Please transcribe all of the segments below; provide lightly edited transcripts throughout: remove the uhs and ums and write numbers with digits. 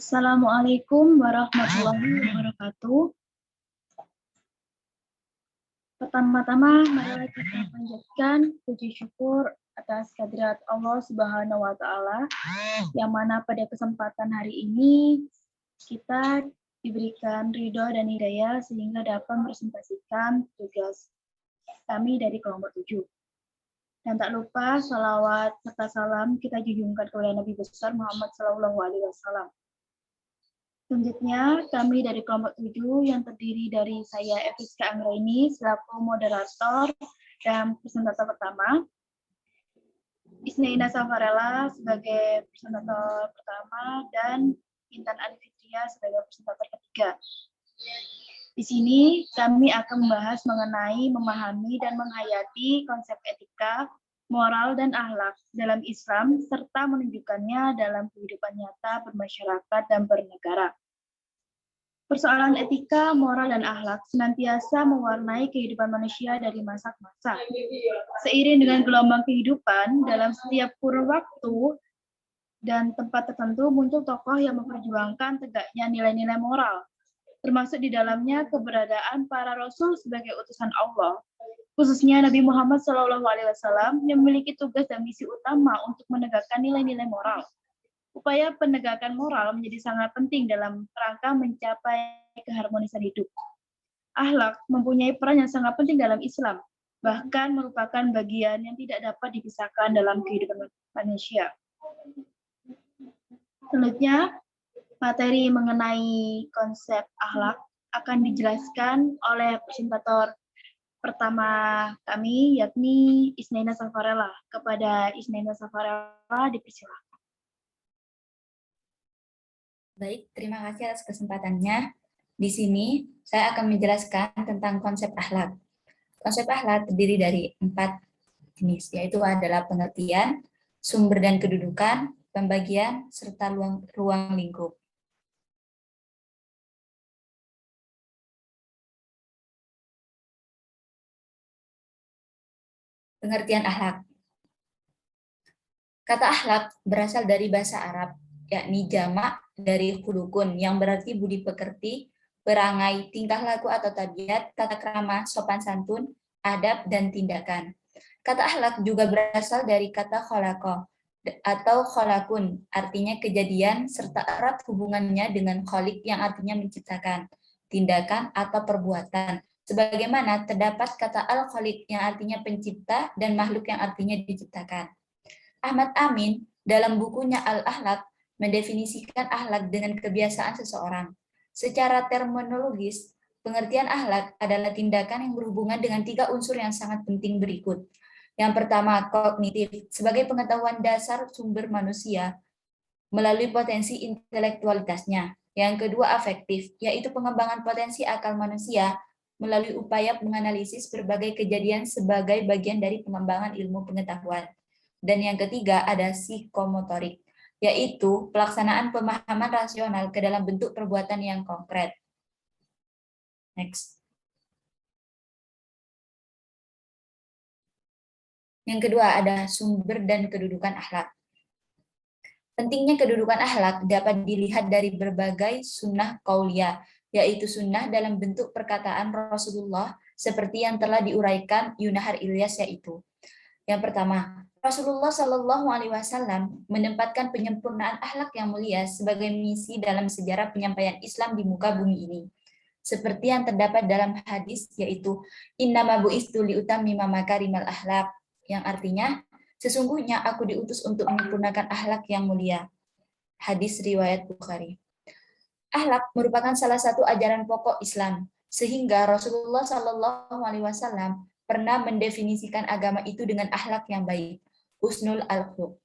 Assalamualaikum warahmatullahi wabarakatuh. Pertama-tama, marilah kita panjatkan puji syukur atas kehadirat Allah Subhanahu wa Ta'ala, yang mana pada kesempatan hari ini kita diberikan ridho dan hidayah sehingga dapat merepresentasikan tugas kami dari kelompok 7. Dan tak lupa salawat serta salam kita junjungkan kepada Nabi besar Muhammad SAW. Selanjutnya, kami dari kelompok 7 yang terdiri dari saya, Eviska Anggraini, selaku moderator dan presentator pertama, Isnaina Safarella sebagai presentator pertama, dan Intan Alifitria sebagai presentator ketiga. Di sini, kami akan membahas mengenai memahami dan menghayati konsep etika, moral, dan akhlak dalam Islam, serta menunjukkannya dalam kehidupan nyata bermasyarakat dan bernegara. Persoalan etika, moral, dan akhlak senantiasa mewarnai kehidupan manusia dari masa ke masa. Seiring dengan gelombang kehidupan, dalam setiap kurun waktu dan tempat tertentu muncul tokoh yang memperjuangkan tegaknya nilai-nilai moral, termasuk di dalamnya keberadaan para rasul sebagai utusan Allah, khususnya Nabi Muhammad SAW yang memiliki tugas dan misi utama untuk menegakkan nilai-nilai moral. Upaya penegakan moral menjadi sangat penting dalam rangka mencapai keharmonisan hidup. Akhlak mempunyai peran yang sangat penting dalam Islam, bahkan merupakan bagian yang tidak dapat dipisahkan dalam kehidupan manusia. Selanjutnya, materi mengenai konsep akhlak akan dijelaskan oleh presentator pertama kami, yakni Isnaina Safarella. Kepada Isnaina Safarella dipersilakan. Baik, terima kasih atas kesempatannya. Di sini saya akan menjelaskan tentang konsep akhlak. Konsep akhlak terdiri dari 4 jenis, yaitu adalah pengertian, sumber dan kedudukan, pembagian, serta ruang lingkup. Pengertian akhlak. Kata akhlak berasal dari bahasa Arab, yakni jamak dari khulukun, yang berarti budi pekerti, perangai, tingkah laku atau tabiat, tata krama, sopan santun, adab, dan tindakan. Kata akhlak juga berasal dari kata kholaqa atau kholakun, artinya kejadian, serta erat hubungannya dengan kholik yang artinya menciptakan, tindakan atau perbuatan. Sebagaimana terdapat kata al-kholik yang artinya pencipta dan makhluk yang artinya diciptakan. Ahmad Amin dalam bukunya Al-Akhlak mendefinisikan akhlak dengan kebiasaan seseorang. Secara terminologis, pengertian akhlak adalah tindakan yang berhubungan dengan 3 unsur yang sangat penting berikut. Yang pertama, kognitif, sebagai pengetahuan dasar sumber manusia melalui potensi intelektualitasnya. Yang kedua, afektif, yaitu pengembangan potensi akal manusia melalui upaya menganalisis berbagai kejadian sebagai bagian dari pengembangan ilmu pengetahuan. Dan yang ketiga ada psikomotorik, yaitu pelaksanaan pemahaman rasional ke dalam bentuk perbuatan yang konkret. Next. Yang kedua ada sumber dan kedudukan akhlak. Pentingnya kedudukan akhlak dapat dilihat dari berbagai sunnah qauliyah, yaitu sunnah dalam bentuk perkataan Rasulullah seperti yang telah diuraikan Yunahar Ilyas, yaitu yang pertama, Rasulullah Shallallahu Alaihi Wasallam menempatkan penyempurnaan akhlak yang mulia sebagai misi dalam sejarah penyampaian Islam di muka bumi ini. Seperti yang terdapat dalam hadis, yaitu innama bu'istu liutammima makarimal akhlak, yang artinya sesungguhnya aku diutus untuk menyempurnakan akhlak yang mulia. Hadis riwayat Bukhari. Akhlak merupakan salah satu ajaran pokok Islam, sehingga Rasulullah Shallallahu Alaihi Wasallam pernah mendefinisikan agama itu dengan akhlak yang baik, husnul al-khuluq.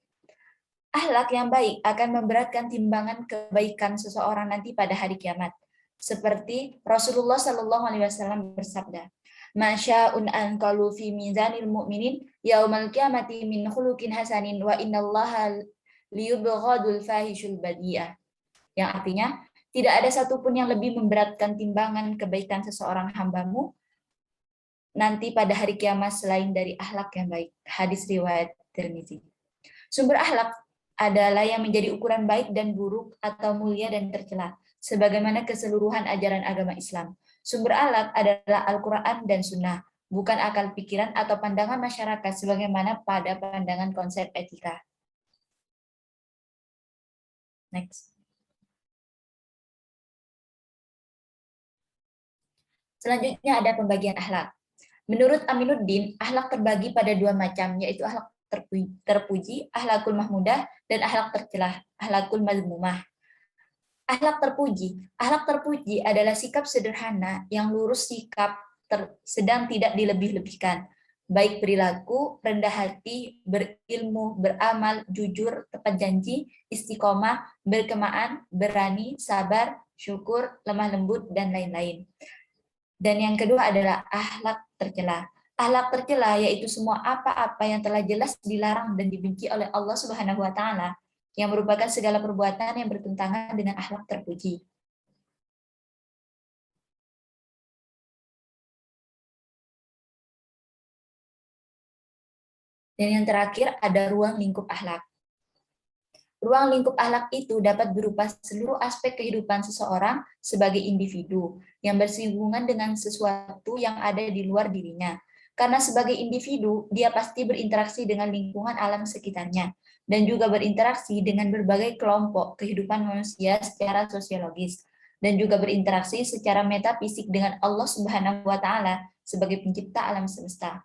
Akhlak yang baik akan memberatkan timbangan kebaikan seseorang nanti pada hari kiamat. Seperti Rasulullah Shallallahu Alaihi Wasallam bersabda, "Masya'un anqalu fi mizanil mu'minin yaumal qiyamati min khuluqin hasanin wa innallaha liyubghadul fahishul badiyah." Yang artinya, tidak ada satupun yang lebih memberatkan timbangan kebaikan seseorang hambamu nanti pada hari kiamat selain dari akhlak yang baik. Hadis riwayat Tirmizi. Sumber akhlak adalah yang menjadi ukuran baik dan buruk atau mulia dan tercela, sebagaimana keseluruhan ajaran agama Islam. Sumber akhlak adalah Al-Quran dan Sunnah, bukan akal pikiran atau pandangan masyarakat sebagaimana pada pandangan konsep etika. Next. Selanjutnya ada pembagian akhlak. Menurut Aminuddin, akhlak terbagi pada dua macam, yaitu akhlak terpuji, akhlakul mahmudah, dan akhlak tercelah, akhlakul mazmumah. Akhlak terpuji adalah sikap sederhana yang lurus, sikap sedang tidak dilebih-lebihkan, baik perilaku, rendah hati, berilmu, beramal, jujur, tepat janji, istiqomah, berkemaan, berani, sabar, syukur, lemah lembut, dan lain-lain. Dan yang kedua adalah akhlak tercela. Akhlak tercela yaitu semua apa-apa yang telah jelas dilarang dan dibenci oleh Allah Subhanahu wa taala, yang merupakan segala perbuatan yang bertentangan dengan akhlak terpuji. Dan yang terakhir ada ruang lingkup akhlak. Ruang lingkup akhlak itu dapat berupa seluruh aspek kehidupan seseorang sebagai individu yang bersinggungan dengan sesuatu yang ada di luar dirinya. Karena sebagai individu, dia pasti berinteraksi dengan lingkungan alam sekitarnya dan juga berinteraksi dengan berbagai kelompok kehidupan manusia secara sosiologis dan juga berinteraksi secara metafisik dengan Allah Subhanahu wa taala sebagai pencipta alam semesta.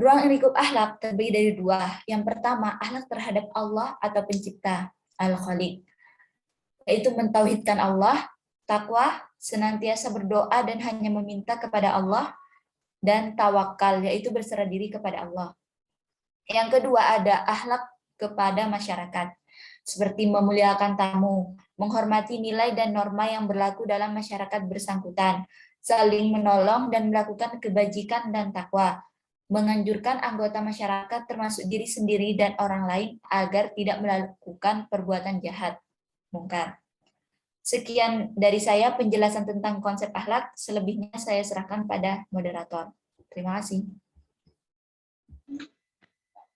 Ruang lingkup akhlak terdiri dari dua. Yang pertama, akhlak terhadap Allah atau pencipta, Al-Khaliq, yaitu mentauhidkan Allah, takwa, senantiasa berdoa dan hanya meminta kepada Allah, dan tawakal, yaitu berserah diri kepada Allah. Yang kedua ada akhlak kepada masyarakat, seperti memuliakan tamu, menghormati nilai dan norma yang berlaku dalam masyarakat bersangkutan, saling menolong dan melakukan kebajikan dan takwa, menganjurkan anggota masyarakat termasuk diri sendiri dan orang lain agar tidak melakukan perbuatan jahat, mungkar. Sekian dari saya penjelasan tentang konsep akhlak, selebihnya saya serahkan pada moderator. Terima kasih.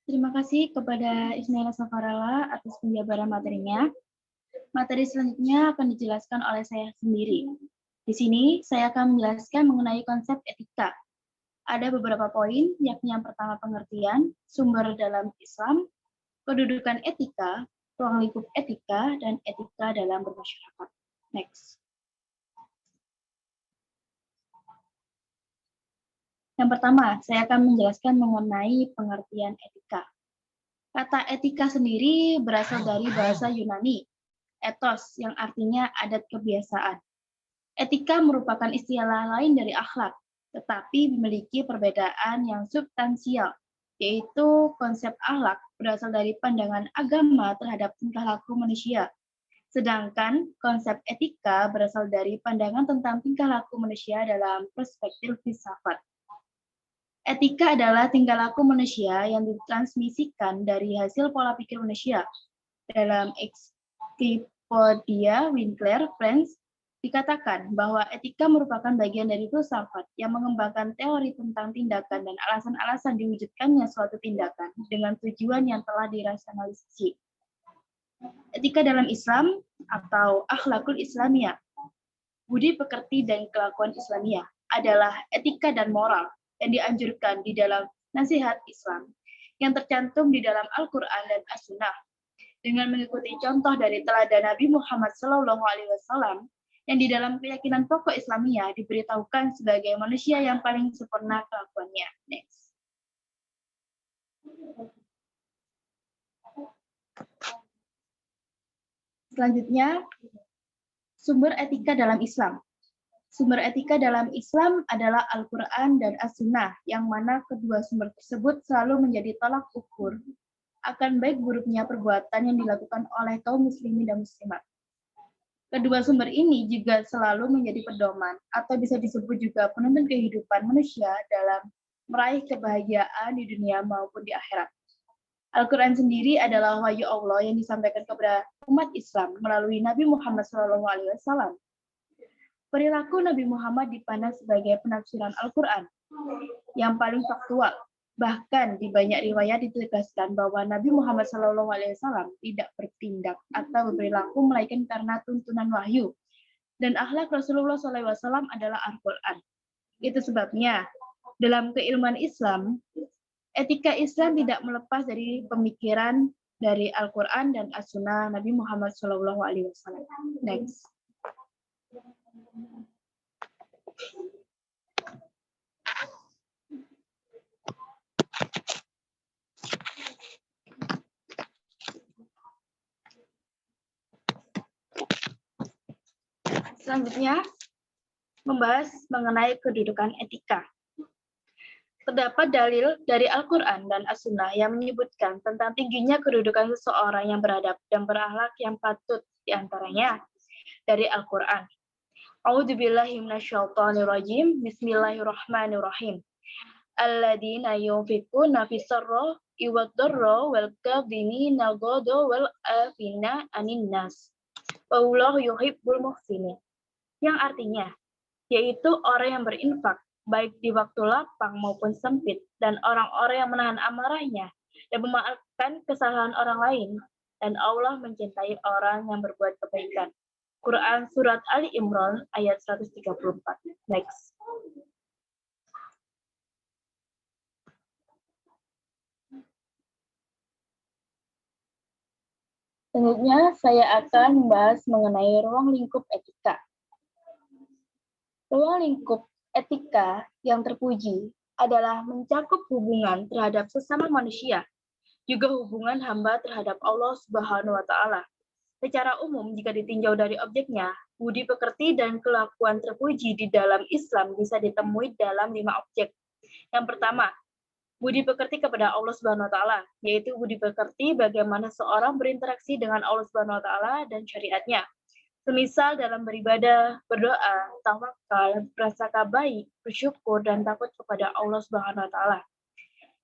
Terima kasih kepada Ismaila Safarella atas penjabaran materinya. Materi selanjutnya akan dijelaskan oleh saya sendiri. Di sini saya akan menjelaskan mengenai konsep etika. Ada beberapa poin, yakni yang pertama pengertian, sumber dalam Islam, kedudukan etika, ruang lingkup etika, dan etika dalam bermasyarakat. Next. Yang pertama, saya akan menjelaskan mengenai pengertian etika. Kata etika sendiri berasal dari bahasa Yunani, ethos, yang artinya adat kebiasaan. Etika merupakan istilah lain dari akhlak, tetapi memiliki perbedaan yang substansial, yaitu konsep akhlak berasal dari pandangan agama terhadap tingkah laku manusia, sedangkan konsep etika berasal dari pandangan tentang tingkah laku manusia dalam perspektif filsafat. Etika adalah tingkah laku manusia yang ditransmisikan dari hasil pola pikir manusia. Dalam Encyclopedia Winkler, France, dikatakan bahwa etika merupakan bagian dari filsafat yang mengembangkan teori tentang tindakan dan alasan-alasan diwujudkannya suatu tindakan dengan tujuan yang telah dirasionalisasi. Etika dalam Islam atau akhlakul Islamiyah, budi pekerti dan kelakuan Islamiyah, adalah etika dan moral yang dianjurkan di dalam nasihat Islam yang tercantum di dalam Al-Quran dan As-Sunnah. Dengan mengikuti contoh dari teladan Nabi Muhammad SAW, yang di dalam keyakinan pokok Islamiyah diberitahukan sebagai manusia yang paling sempurna kelakuannya. Next. Selanjutnya, sumber etika dalam Islam. Sumber etika dalam Islam adalah Al-Quran dan As-Sunnah, yang mana kedua sumber tersebut selalu menjadi tolak ukur akan baik buruknya perbuatan yang dilakukan oleh kaum muslimin dan muslimat. Kedua sumber ini juga selalu menjadi pedoman atau bisa disebut juga penuntun kehidupan manusia dalam meraih kebahagiaan di dunia maupun di akhirat. Al-Quran sendiri adalah wahyu Allah yang disampaikan kepada umat Islam melalui Nabi Muhammad SAW. Perilaku Nabi Muhammad dipandang sebagai penafsiran Al-Quran yang paling faktual Bahkan di banyak riwayat ditegaskan bahwa Nabi Muhammad SAW tidak bertindak atau berperilaku melainkan karena tuntunan wahyu. Dan akhlak Rasulullah SAW adalah Al-Quran. Itu sebabnya dalam keilmuan Islam, etika Islam tidak melepas dari pemikiran dari Al-Quran dan As-Sunnah Nabi Muhammad SAW. Next. Selanjutnya, membahas mengenai kedudukan etika. Terdapat dalil dari Al-Quran dan As-Sunnah yang menyebutkan tentang tingginya kedudukan seseorang yang beradab dan berakhlak yang patut, diantaranya dari Al-Quran. A'udzubillahi minasyaitonirrajim. Bismillahirrahmanirrahim. Alladzina yunfiquna fis-sarra wad-dharra wal kadhimina al-ghadha wal 'afina 'anil nas. Wallahu yuhibbul muhsinin. Yang artinya, yaitu orang yang berinfak, baik di waktu lapang maupun sempit, dan orang-orang yang menahan amarahnya, dan memaafkan kesalahan orang lain, dan Allah mencintai orang yang berbuat kebaikan. Quran Surat Ali Imran ayat 134. Next. Selanjutnya, saya akan membahas mengenai ruang lingkup etika. Ruang lingkup etika yang terpuji adalah mencakup hubungan terhadap sesama manusia, juga hubungan hamba terhadap Allah Subhanahu wa Ta'ala. Secara umum, jika ditinjau dari objeknya, budi pekerti dan kelakuan terpuji di dalam Islam bisa ditemui dalam 5 objek. Yang pertama, budi pekerti kepada Allah Subhanahu wa Ta'ala, yaitu budi pekerti bagaimana seorang berinteraksi dengan Allah Subhanahu wa Ta'ala dan syariatnya. Semisal dalam beribadah, berdoa, tawakal, prasangka baik, bersyukur, dan takut kepada Allah Subhanahu wa Ta'ala.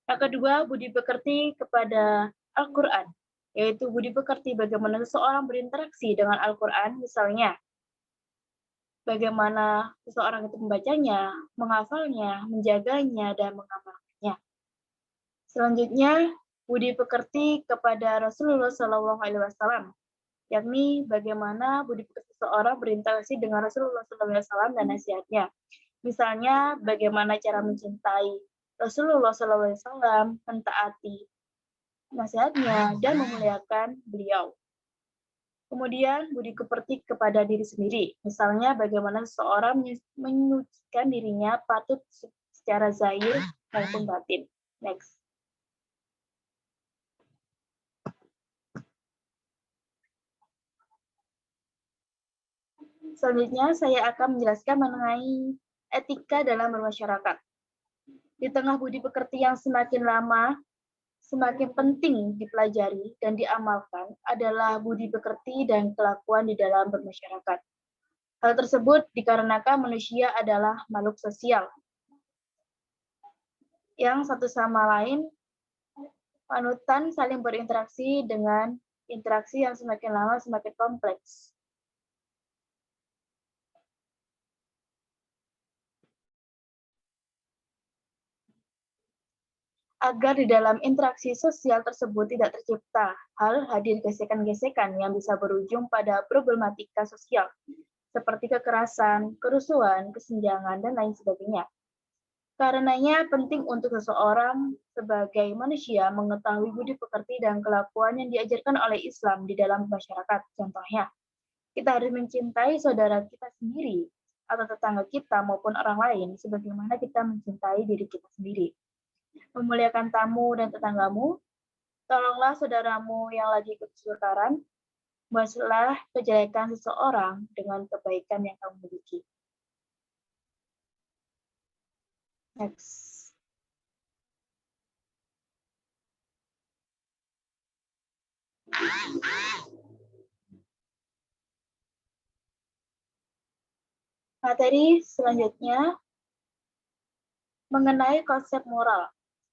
Yang kedua, budi pekerti kepada Al-Quran, yaitu budi pekerti bagaimana seseorang berinteraksi dengan Al-Quran, misalnya bagaimana seseorang itu membacanya, menghafalnya, menjaganya, dan mengamalkannya. Selanjutnya, budi pekerti kepada Rasulullah SAW, yakni bagaimana budi pekerti seseorang berinteraksi dengan Rasulullah SAW dan nasihatnya. Misalnya, bagaimana cara mencintai Rasulullah SAW, mentaati nasihatnya, dan memuliakan beliau. Kemudian, budi pekerti kepada diri sendiri. Misalnya, bagaimana seseorang menyucikan dirinya patut secara zahir maupun batin. Next. Selanjutnya, saya akan menjelaskan mengenai etika dalam bermasyarakat. Di tengah budi pekerti yang semakin lama, semakin penting dipelajari dan diamalkan adalah budi pekerti dan kelakuan di dalam bermasyarakat. Hal tersebut dikarenakan manusia adalah makhluk sosial yang satu sama lain panutan saling berinteraksi dengan interaksi yang semakin lama semakin kompleks. Agar di dalam interaksi sosial tersebut tidak tercipta hal hadir gesekan-gesekan yang bisa berujung pada problematika sosial, seperti kekerasan, kerusuhan, kesenjangan, dan lain sebagainya. Karenanya penting untuk seseorang sebagai manusia mengetahui budi pekerti dan kelakuan yang diajarkan oleh Islam di dalam masyarakat. Contohnya, kita harus mencintai saudara kita sendiri, atau tetangga kita maupun orang lain, sebagaimana kita mencintai diri kita sendiri. Memuliakan tamu dan tetanggamu, tolonglah saudaramu yang lagi kesukaran, balaslah kejelekan seseorang dengan kebaikan yang kamu miliki. Next. Materi selanjutnya mengenai konsep moral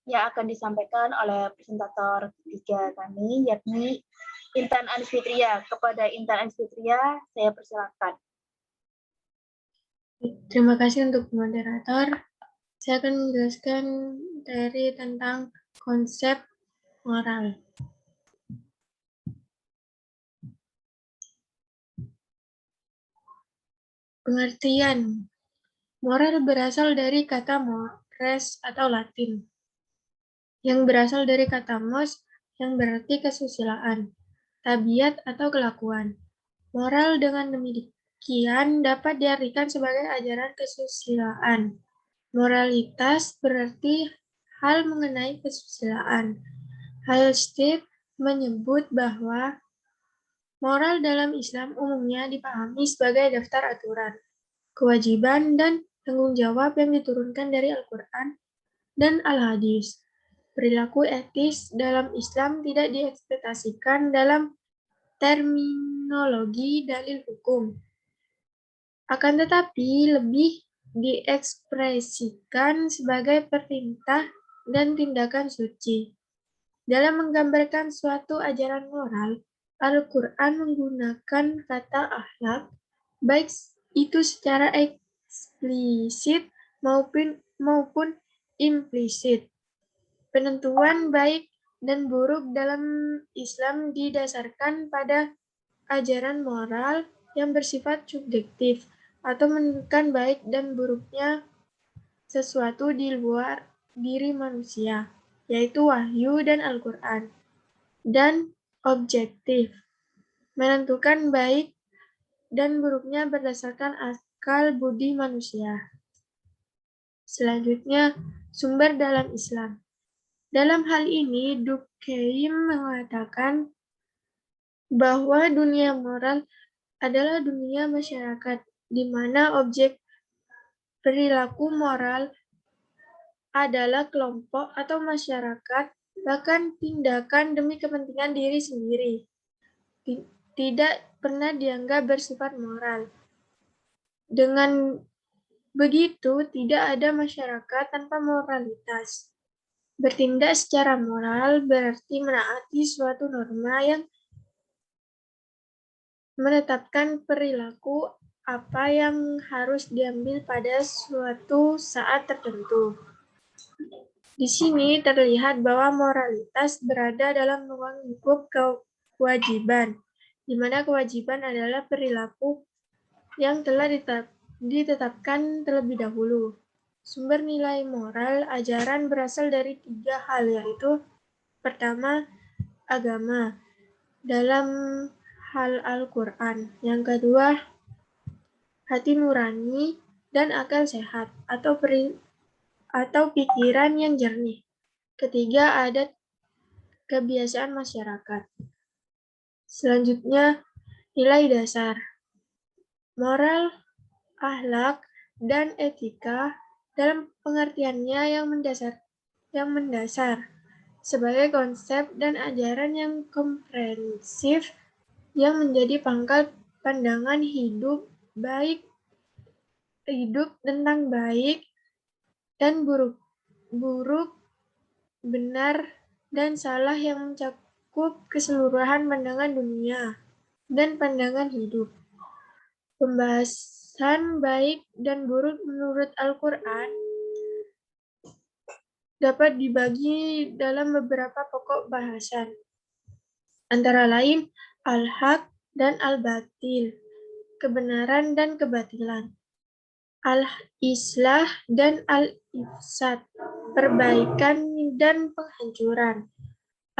yang akan disampaikan oleh presentator ketiga kami, yakni Intan Anisfitria. Kepada Intan Anisfitria, saya persilakan. Terima kasih untuk moderator. Saya akan menjelaskan tentang konsep moral. Pengertian moral berasal dari kata mores atau Latin, yang berasal dari kata mos yang berarti kesusilaan, tabiat atau kelakuan. Moral dengan demikian dapat diartikan sebagai ajaran kesusilaan. Moralitas berarti hal mengenai kesusilaan. Halstead menyebut bahwa moral dalam Islam umumnya dipahami sebagai daftar aturan, kewajiban, dan tanggung jawab yang diturunkan dari Al-Quran dan Al-Hadis. Perilaku etis dalam Islam tidak diekspektasikan dalam terminologi dalil hukum, akan tetapi lebih diekspresikan sebagai perintah dan tindakan suci. Dalam menggambarkan suatu ajaran moral, Al-Quran menggunakan kata akhlak, baik itu secara eksplisit maupun implisit. Penentuan baik dan buruk dalam Islam didasarkan pada ajaran moral yang bersifat subjektif atau menentukan baik dan buruknya sesuatu di luar diri manusia, yaitu wahyu dan Al-Quran, dan objektif, menentukan baik dan buruknya berdasarkan akal budi manusia. Selanjutnya, sumber dalam Islam. Dalam hal ini, Durkheim mengatakan bahwa dunia moral adalah dunia masyarakat, di mana objek perilaku moral adalah kelompok atau masyarakat, bahkan tindakan demi kepentingan diri sendiri tidak pernah dianggap bersifat moral. Dengan begitu, tidak ada masyarakat tanpa moralitas. Bertindak secara moral berarti menaati suatu norma yang menetapkan perilaku apa yang harus diambil pada suatu saat tertentu. Di sini terlihat bahwa moralitas berada dalam ruang lingkup kewajiban, di mana kewajiban adalah perilaku yang telah ditetapkan terlebih dahulu. Sumber nilai moral ajaran berasal dari 3 hal, yaitu pertama, agama dalam hal Al-Quran. Yang kedua, hati nurani dan akal sehat atau pikiran yang jernih. Ketiga, adat kebiasaan masyarakat. Selanjutnya, nilai dasar. Moral, akhlak, dan etika dalam pengertiannya yang mendasar sebagai konsep dan ajaran yang komprehensif yang menjadi pangkal pandangan hidup tentang baik dan buruk, benar dan salah yang mencakup keseluruhan pandangan dunia dan pandangan hidup. Pembahasan baik dan buruk menurut Al-Quran dapat dibagi dalam beberapa pokok bahasan, antara lain al-haq dan al-batil, kebenaran dan kebatilan, al-islah dan al-ifsad, perbaikan dan penghancuran,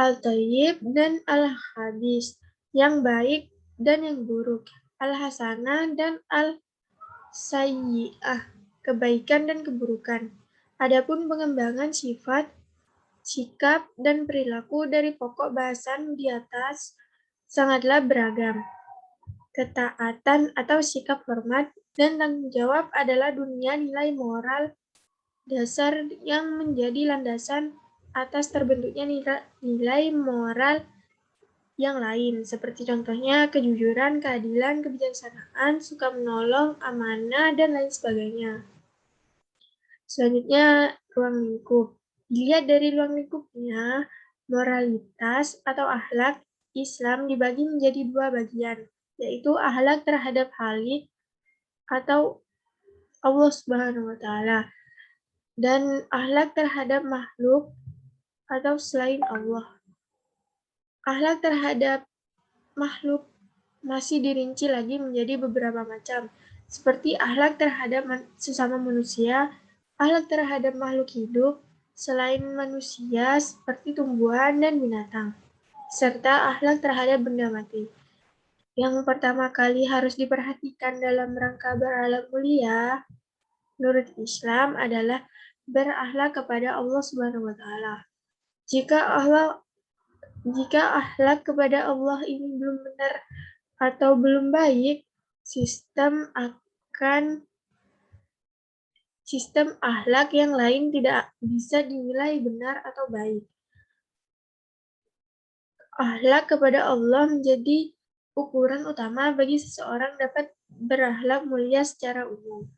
al-thayyib dan al-khabis, yang baik dan yang buruk, al-hasanah dan al-sayyi'ah, kebaikan dan keburukan. Adapun pengembangan sifat, sikap, dan perilaku dari pokok bahasan di atas sangatlah beragam. Ketaatan atau sikap hormat dan tanggung jawab adalah dunia nilai moral dasar yang menjadi landasan atas terbentuknya nilai moral yang lain, seperti contohnya kejujuran, keadilan, kebijaksanaan, suka menolong, amanah, dan lain sebagainya. Selanjutnya, ruang lingkup. Dilihat dari ruang lingkupnya, moralitas atau akhlak Islam dibagi menjadi 2 bagian, yaitu akhlak terhadap Khalik atau Allah Subhanahu wa Ta'ala, dan akhlak terhadap makhluk atau selain Allah. Akhlak terhadap makhluk masih dirinci lagi menjadi beberapa macam, seperti akhlak terhadap sesama manusia, akhlak terhadap makhluk hidup selain manusia seperti tumbuhan dan binatang, serta akhlak terhadap benda mati. Yang pertama kali harus diperhatikan dalam rangka berakhlak mulia menurut Islam adalah berakhlak kepada Allah Subhanahu wa taala. Jika akhlak kepada Allah ini belum benar atau belum baik, sistem akhlak yang lain tidak bisa dinilai benar atau baik. Akhlak kepada Allah menjadi ukuran utama bagi seseorang dapat berakhlak mulia secara umum.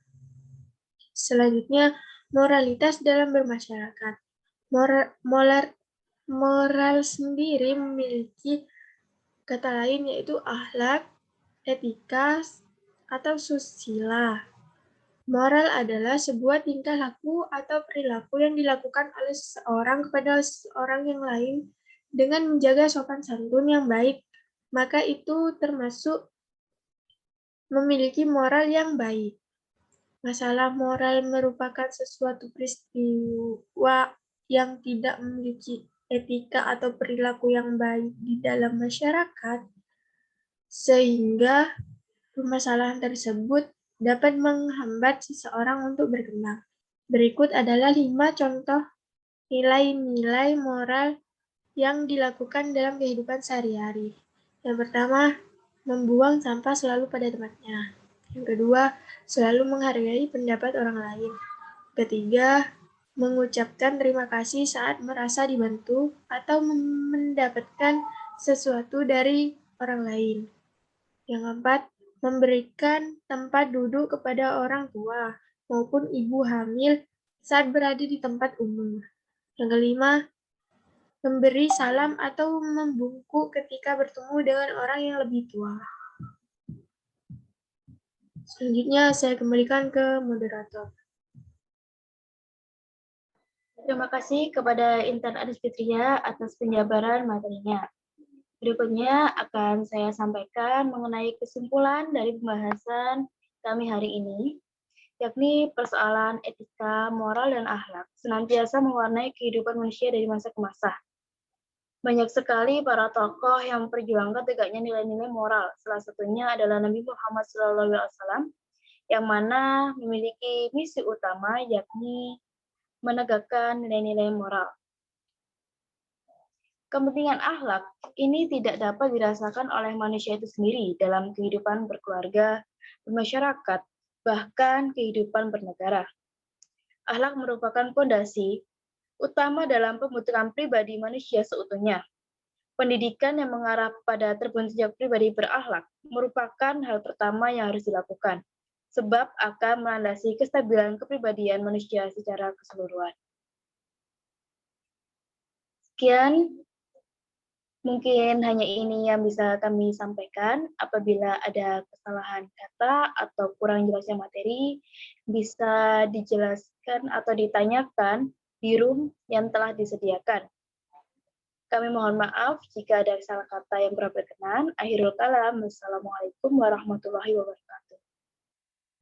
Selanjutnya, moralitas dalam bermasyarakat. Moral sendiri memiliki kata lain yaitu akhlak, etika, atau susila. Moral adalah sebuah tingkah laku atau perilaku yang dilakukan oleh seseorang kepada seorang yang lain dengan menjaga sopan santun yang baik, maka itu termasuk memiliki moral yang baik. Masalah moral merupakan sesuatu peristiwa yang tidak memiliki etika atau perilaku yang baik di dalam masyarakat, sehingga permasalahan tersebut dapat menghambat seseorang untuk berkembang. Berikut adalah 5 contoh nilai-nilai moral yang dilakukan dalam kehidupan sehari-hari. Yang pertama, membuang sampah selalu pada tempatnya. Yang kedua, selalu menghargai pendapat orang lain. Ketiga, mengucapkan terima kasih saat merasa dibantu atau mendapatkan sesuatu dari orang lain. Yang keempat, memberikan tempat duduk kepada orang tua maupun ibu hamil saat berada di tempat umum. Yang kelima, memberi salam atau membungkuk ketika bertemu dengan orang yang lebih tua. Selanjutnya, saya kembalikan ke moderator. Terima kasih kepada Intan Adis Fitria atas penjabaran materinya. Berikutnya akan saya sampaikan mengenai kesimpulan dari pembahasan kami hari ini, yakni persoalan etika, moral, dan akhlak senantiasa mewarnai kehidupan manusia dari masa ke masa. Banyak sekali para tokoh yang memperjuangkan tegaknya nilai-nilai moral. Salah satunya adalah Nabi Muhammad SAW, yang mana memiliki misi utama yakni menegakkan nilai-nilai moral. Kepentingan akhlak ini tidak dapat dirasakan oleh manusia itu sendiri dalam kehidupan berkeluarga, bermasyarakat, bahkan kehidupan bernegara. Akhlak merupakan fondasi utama dalam pembentukan pribadi manusia seutuhnya. Pendidikan yang mengarah pada terbentuknya pribadi berakhlak merupakan hal pertama yang harus dilakukan, sebab akan melandasi kestabilan kepribadian manusia secara keseluruhan. Sekian, mungkin hanya ini yang bisa kami sampaikan. Apabila ada kesalahan kata atau kurang jelasnya materi, bisa dijelaskan atau ditanyakan di room yang telah disediakan. Kami mohon maaf jika ada salah kata yang kurang berkenan. Akhirul kalam. Wassalamualaikum warahmatullahi wabarakatuh.